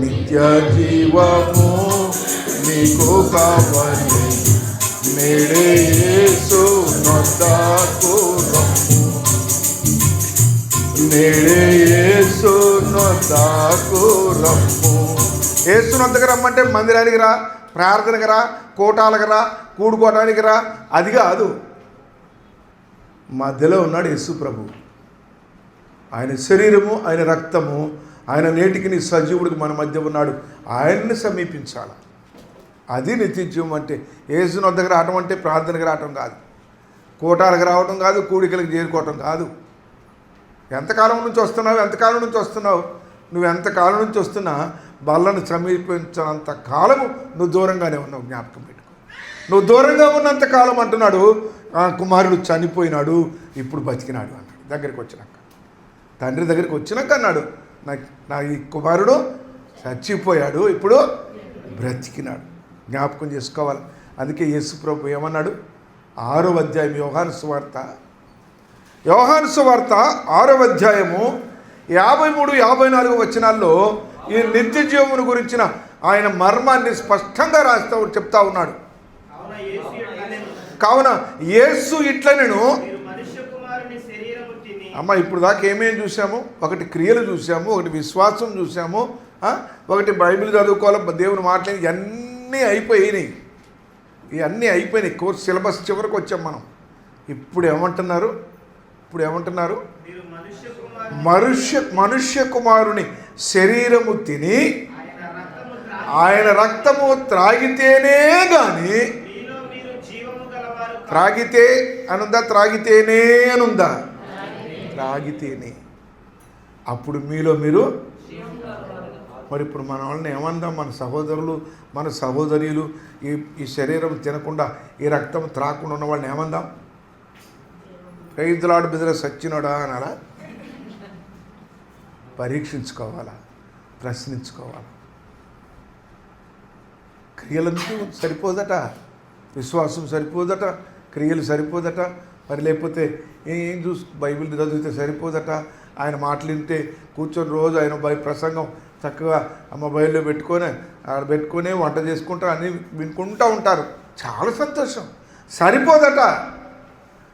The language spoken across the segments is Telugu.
నిత్య జీవము నీకు కావాలి. నేడే యేసు నొద్దకు రమ్ము, నేడే యేసు నొద్దకు రమ్ము. యేసు నొద్దకు రమ్మంటే మందిరానికి రా, ప్రార్థనకు రా, కోటాలకు రా, కూడుకోవడానికి రా, అది కాదు. మధ్యలో ఉన్నాడు యేసు ప్రభు. ఆయన శరీరము, ఆయన రక్తము, ఆయన నేటికి నీ సజీవుడికి మన మధ్య ఉన్నాడు. ఆయన్ని సమీపించాలి. అది నిత్యజీవం అంటే. యేసు నొద్దకు రావటం అంటే ప్రార్థనకు రావటం కాదు, కోటాలకు రావటం కాదు, కూడికలకు చేరుకోవటం కాదు. ఎంతకాలం నుంచి వస్తున్నావు, ఎంతకాలం నుంచి వస్తున్నావు? నువ్వు ఎంతకాలం నుంచి వస్తున్నా బల్లను సమీపించినంత కాలము నువ్వు దూరంగానే ఉన్నావు. జ్ఞాపకం పెట్టుకో. నువ్వు దూరంగా ఉన్నంత కాలం అంటున్నాడు కుమారుడు చనిపోయినాడు, ఇప్పుడు బతికినాడు అన్నాడు. దగ్గరికి వచ్చినాక, తండ్రి దగ్గరికి వచ్చినాక అన్నాడు, నా ఈ కుమారుడు చచ్చిపోయాడు, ఇప్పుడు బ్రతికినాడు. జ్ఞాపకం చేసుకోవాలి. అందుకే యేసు ప్రభు ఏమన్నాడు? 6వ అధ్యాయం యోహాను సువార్త 6వ అధ్యాయము 53-54 వచనాల్లో ఈ నిత్య జీవమును గురించిన ఆయన మర్మాన్ని స్పష్టంగా చెప్తా ఉన్నాడు. కావున యేసు ఇట్లనెను. అమ్మ, ఇప్పుడు దాకా ఏమేమి చూసాము? ఒకటి క్రియలు చూసాము, ఒకటి విశ్వాసం చూసాము, ఒకటి బైబిల్ చదువుకోవాలి, దేవుని మాట్లాడి, ఇవన్నీ అయిపోయినాయి. ఇవన్నీ అయిపోయినాయి. కోర్స్ సిలబస్ చివరికి వచ్చాం మనం. ఇప్పుడు ఏమంటున్నారు? మనుష్య కుమారుని శరీరము తిని ఆయన రక్తము త్రాగితేనే గాని, త్రాగితే అనుందా? త్రాగితేనే అనుందా? త్రాగితేనే. అప్పుడు మీలో మీరు. మరి ఇప్పుడు మన వాళ్ళని ఏమందాం? మన సహోదరులు, మన సహోదరీలు ఈ శరీరం తినకుండా, ఈ రక్తం త్రాకుండా ఉన్న వాళ్ళని ఏమందాం? రైతులాడు బిడ్డల సచ్చినోడా అనాలా? పరీక్షించుకోవాలా, ప్రశ్నించుకోవాలా. క్రియలంటూ సరిపోదట, విశ్వాసం సరిపోదట, క్రియలు సరిపోదట. మరి లేకపోతే ఏం చూసి బైబిల్ చదివితే సరిపోదట. ఆయన మాటలు వింటే కూర్చొని రోజు ఆయన ప్రసంగం చక్కగా మొబైల్లో పెట్టుకొని వంట చేసుకుంటూ అన్నీ వినుకుంటూ ఉంటారు. చాలా సంతోషం. సరిపోదట,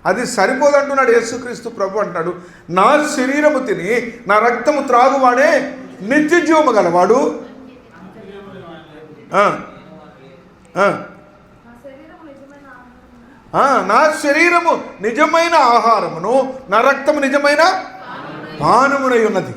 అది సరిపోదంటున్నాడు యేసుక్రీస్తు ప్రభు. అంటున్నాడు, నా శరీరము తిని నా రక్తము త్రాగువాడే నిత్య జీవము గలవాడు. నా శరీరము నిజమైన ఆహారమును, నా రక్తము నిజమైన పానమునై ఉన్నది.